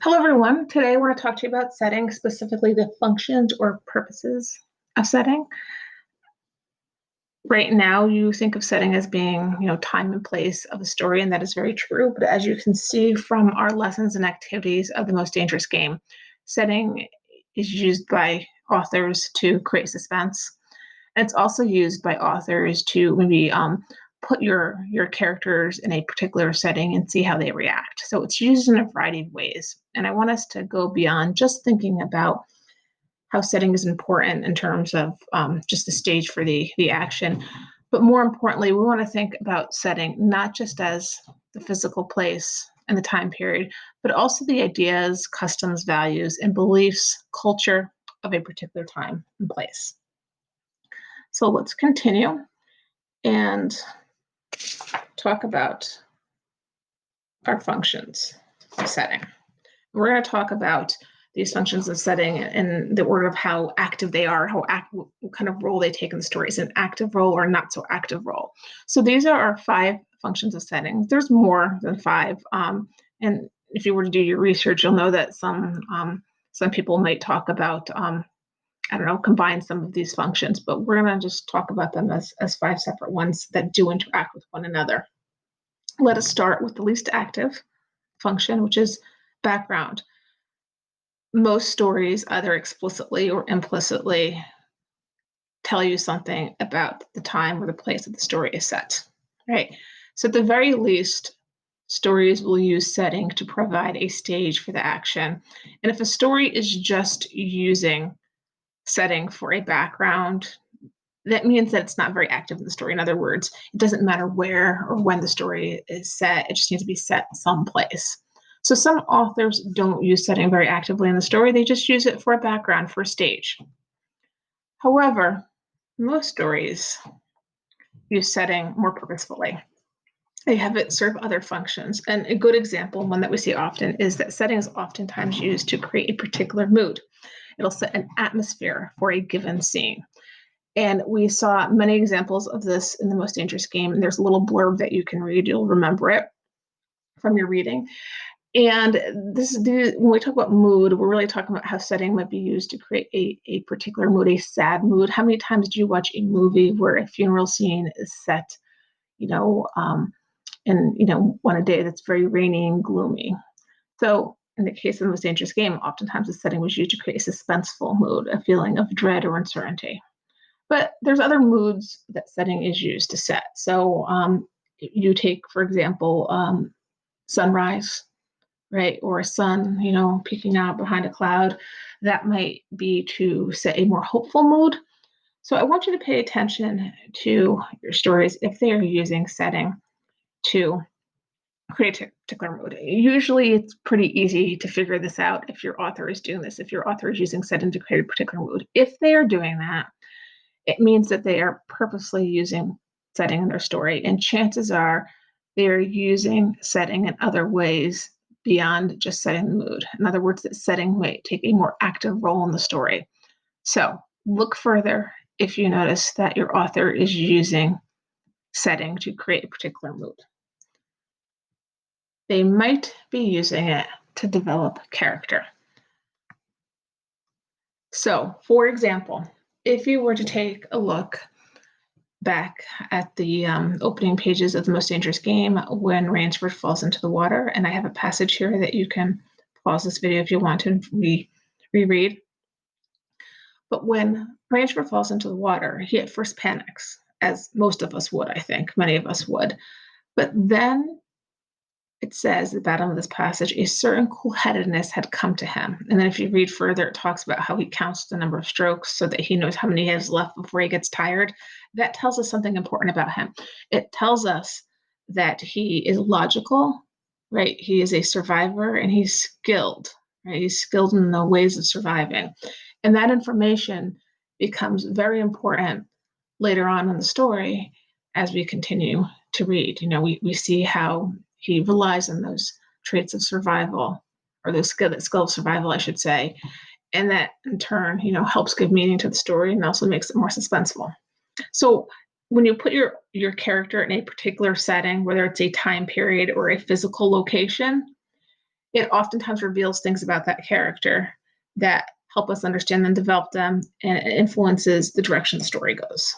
Hello, everyone. Today I want to talk to you about setting, specifically the functions or purposes of setting. Right now, you think of setting as being, time and place of a story, and that is very true. But as you can see from our lessons and activities of the Most Dangerous Game, setting is used by authors to create suspense. And it's also used by authors to maybe put your characters in a particular setting and see how they react. So it's used in a variety of ways. And I want us to go beyond just thinking about how setting is important in terms of just the stage for the action. But more importantly, we want to think about setting not just as the physical place and the time period, but also the ideas, customs, values, and beliefs, culture of a particular time and place. So let's continue and talk about our functions of setting. We're going to talk about these functions of setting in the order of how active they are, what kind of role they take in the story. Is it an active role or not so active role? So these are our 5 functions of setting. There's more than 5. And if you were to do your research, you'll know that some people might talk about I don't know, combine some of these functions, but we're going to just talk about them as 5 separate ones that do interact with one another. Let us start with the least active function, which is background. Most stories, either explicitly or implicitly, tell you something about the time or the place that the story is set, right? So, at the very least, stories will use setting to provide a stage for the action. And if a story is just using setting for a background, that means that it's not very active in the story. In other words, it doesn't matter where or when the story is set, it just needs to be set someplace. So some authors don't use setting very actively in the story, they just use it for a background, for a stage. However, most stories use setting more purposefully. They have it serve other functions. And a good example, one that we see often, is that setting is oftentimes used to create a particular mood. It'll set an atmosphere for a given scene. And we saw many examples of this in the Most Dangerous Game. And there's a little blurb that you can read. You'll remember it from your reading. And when we talk about mood, we're really talking about how setting might be used to create a particular mood, a sad mood. How many times do you watch a movie where a funeral scene is set, you know, on a day that's very rainy and gloomy? So in the case of the Most Dangerous Game, oftentimes the setting was used to create a suspenseful mood, a feeling of dread or uncertainty. But there's other moods that setting is used to set. So you take, for example, sunrise, right? Or a sun, peeking out behind a cloud. That might be to set a more hopeful mood. So I want you to pay attention to your stories if they are using setting to create a particular mood. Usually it's pretty easy to figure this out if your author is doing this, if your author is using setting to create a particular mood. If they are doing that, it means that they are purposely using setting in their story. And chances are they're using setting in other ways beyond just setting the mood. In other words, that setting might take a more active role in the story. So look further if you notice that your author is using setting to create a particular mood. They might be using it to develop character. So, for example, if you were to take a look back at the opening pages of The Most Dangerous Game when Ransford falls into the water, and I have a passage here that you can pause this video if you want to reread. But when Ransford falls into the water, he at first panics, as most of us would, I think, many of us would. But then it says at the bottom of this passage, a certain cool-headedness had come to him. And then if you read further, it talks about how he counts the number of strokes so that he knows how many he has left before he gets tired. That tells us something important about him. It tells us that he is logical, right? He is a survivor and he's skilled, right? He's skilled in the ways of surviving. And that information becomes very important later on in the story as we continue to read. We see how he relies on those traits of survival, or those skill of survival, I should say. And that in turn, helps give meaning to the story and also makes it more suspenseful. So when you put your character in a particular setting, whether it's a time period or a physical location, it oftentimes reveals things about that character that help us understand them, develop them, and it influences the direction the story goes.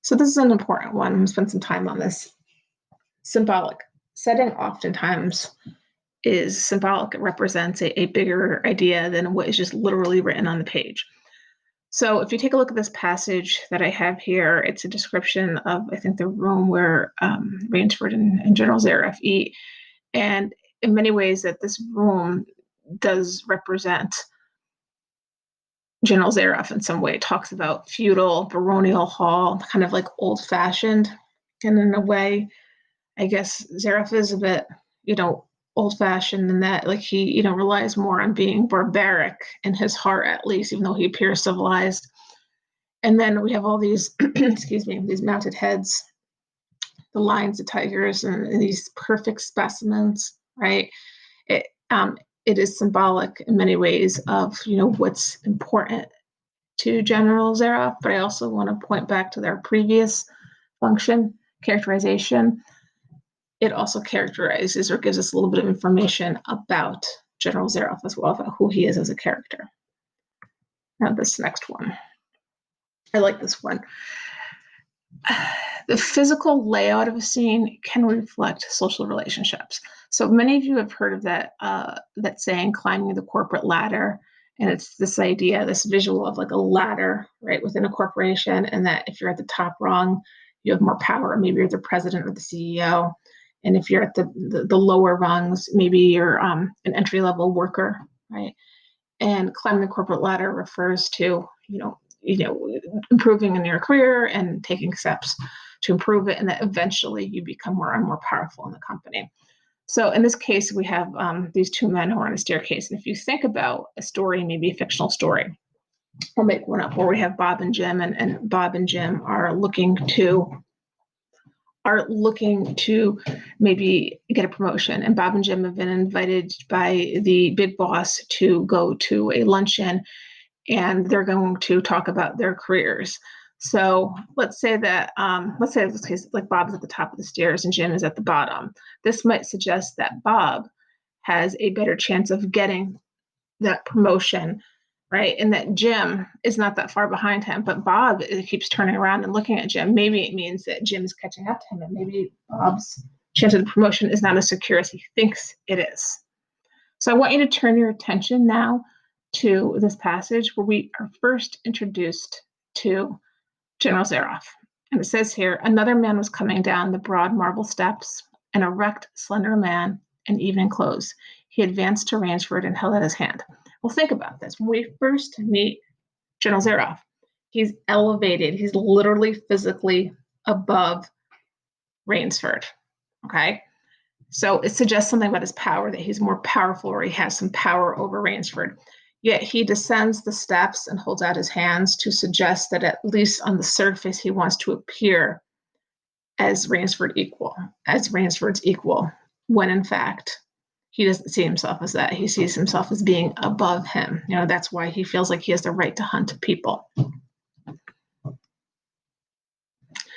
So this is an important one. I'm going to spend some time on this. Symbolic. Setting oftentimes is symbolic. It represents a bigger idea than what is just literally written on the page. So if you take a look at this passage that I have here, it's a description of, I think, the room where Rainsford and General Zareth eat. And in many ways that this room does represent General Zareth in some way. It talks about feudal, baronial hall, kind of like old-fashioned. And in a way, I guess Zareth is a bit, old-fashioned in that, like, he, relies more on being barbaric in his heart, at least, even though he appears civilized. And then we have all these, excuse me, these mounted heads, the lions, the tigers, and these perfect specimens, right? It, um, it is symbolic in many ways of, what's important to General Zareth, but I also want to point back to their previous function, characterization. It also characterizes or gives us a little bit of information about General Zareth as well, about who he is as a character. Now this next one. I like this one. The physical layout of a scene can reflect social relationships. So many of you have heard of that saying, climbing the corporate ladder. And it's this idea, this visual of like a ladder, right, within a corporation, and that if you're at the top rung, you have more power. Maybe you're the president or the CEO. And if you're at the lower rungs, maybe you're an entry-level worker, right? And climbing the corporate ladder refers to, improving in your career and taking steps to improve it, and that eventually you become more and more powerful in the company. So in this case, we have these two men who are on a staircase. And if you think about a story, maybe a fictional story, we'll make one up where we have Bob and Jim, and Bob and Jim are looking to maybe get a promotion. And Bob and Jim have been invited by the big boss to go to a luncheon, and they're going to talk about their careers. So let's say in this case, like Bob's at the top of the stairs and Jim is at the bottom. This might suggest that Bob has a better chance of getting that promotion, right? And that Jim is not that far behind him, but Bob keeps turning around and looking at Jim. Maybe it means that Jim is catching up to him, and maybe Bob's chance of the promotion is not as secure as he thinks it is. So I want you to turn your attention now to this passage where we are first introduced to General Zareth. And it says here, another man was coming down the broad marble steps, an erect, slender man in evening clothes. He advanced to Ransford and held out his hand. Well, think about this. When we first meet General Zareth, he's elevated. He's literally physically above Rainsford, okay? So it suggests something about his power, that he's more powerful, or he has some power over Rainsford. Yet he descends the steps and holds out his hands to suggest that at least on the surface, he wants to appear as Rainsford's equal, when in fact, he doesn't see himself as that. He sees himself as being above him. That's why he feels like he has the right to hunt people.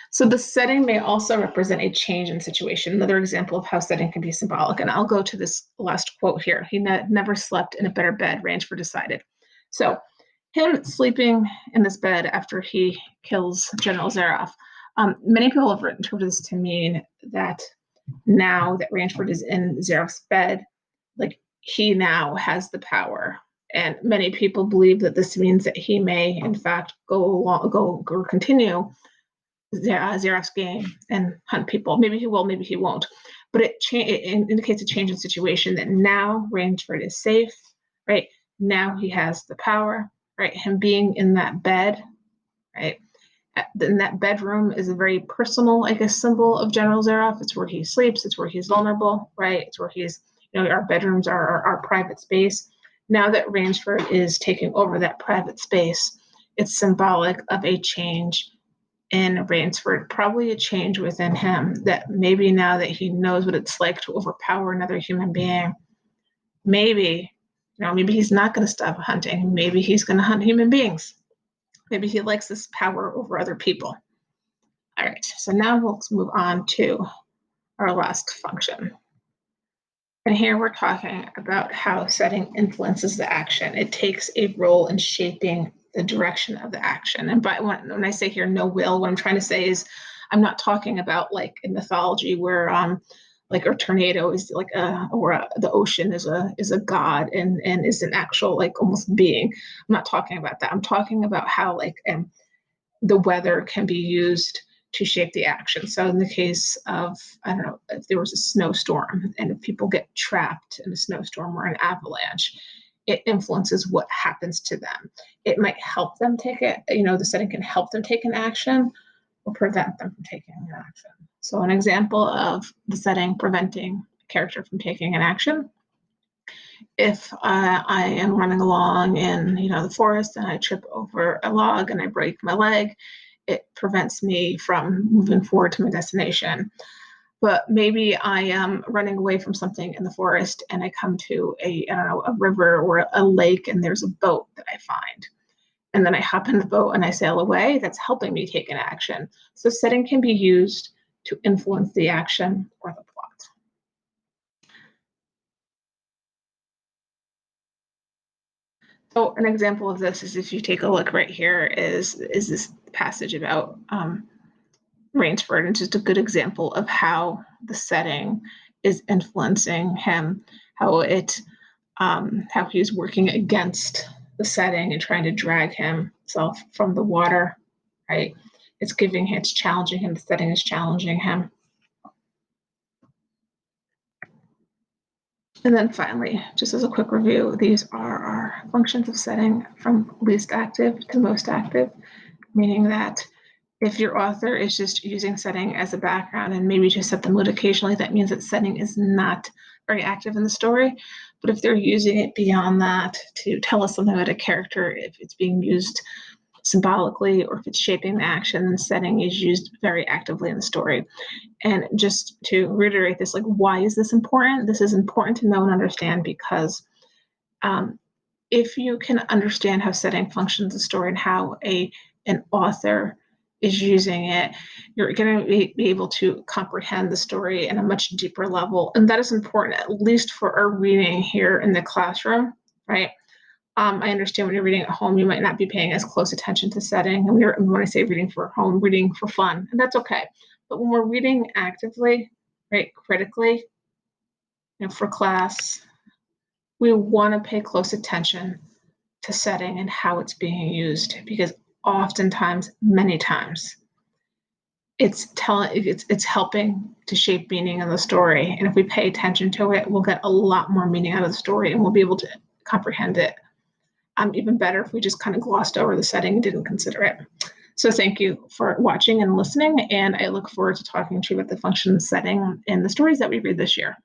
So the setting may also represent a change in situation. Another example of how setting can be symbolic. And I'll go to this last quote here. He never slept in a better bed, Ransford decided. So him sleeping in this bed after he kills General Zareth, many people have interpreted this to mean that now that Ransford is in Zareth's bed, like he now has the power. And many people believe that this means that he may, in fact, go continue Zareth's game and hunt people. Maybe he will, maybe he won't. But it indicates a change in situation, that now Rainsford is safe, right? Now he has the power, right? Him being in that bed, right? In that bedroom is a very personal, I guess, symbol of General Zareth. It's where he sleeps. It's where he's vulnerable, right? It's where he's, our bedrooms are our private space. Now that Rainsford is taking over that private space, it's symbolic of a change in Rainsford, probably a change within him, that maybe now that he knows what it's like to overpower another human being, maybe he's not going to stop hunting. Maybe he's going to hunt human beings. Maybe he likes this power over other people. All right, so now let's move on to our last function. And here we're talking about how setting influences the action. It takes a role in shaping the direction of the action. And when I say here no will, what I'm trying to say is I'm not talking about like in mythology where like a tornado is like the ocean is a god and is an actual like almost being. I'm not talking about that. I'm talking about how like the weather can be used to shape the action. So in the case of, I don't know, if there was a snowstorm and if people get trapped in a snowstorm or an avalanche, it influences what happens to them. It might help them take it, the setting can help them take an action or prevent them from taking an action. So an example of the setting preventing a character from taking an action, if I am running along in the forest and I trip over a log and I break my leg, it prevents me from moving forward to my destination. But maybe I am running away from something in the forest and I come to a river or a lake and there's a boat that I find. And then I hop in the boat and I sail away. That's helping me take an action. So setting can be used to influence the action or the plot. So an example of this is if you take a look right here is this passage about Rainsford, and just a good example of how the setting is influencing him, how he's working against the setting and trying to drag himself from the water, right? It's challenging him. The setting is challenging him. And then finally, just as a quick review, these are our functions of setting from least active to most active, meaning that if your author is just using setting as a background and maybe just set the mood occasionally, that means that setting is not very active in the story. But if they're using it beyond that to tell us something about a character, if it's being used symbolically or if it's shaping the action, then setting is used very actively in the story. And just to reiterate this, like, why is this important? This is important to know and understand because um, if you can understand how setting functions in the story and how an author is using it, you're going to be able to comprehend the story in a much deeper level. And that is important, at least for our reading here in the classroom, right? I understand when you're reading at home, you might not be paying as close attention to setting. And when I say reading for home, reading for fun, and that's okay. But when we're reading actively, right, critically, for class, we want to pay close attention to setting and how it's being used because oftentimes, many times, it's helping to shape meaning in the story. And if we pay attention to it, we'll get a lot more meaning out of the story and we'll be able to comprehend it. Even better if we just kind of glossed over the setting and didn't consider it. So thank you for watching and listening, and I look forward to talking to you about the function setting in the stories that we read this year.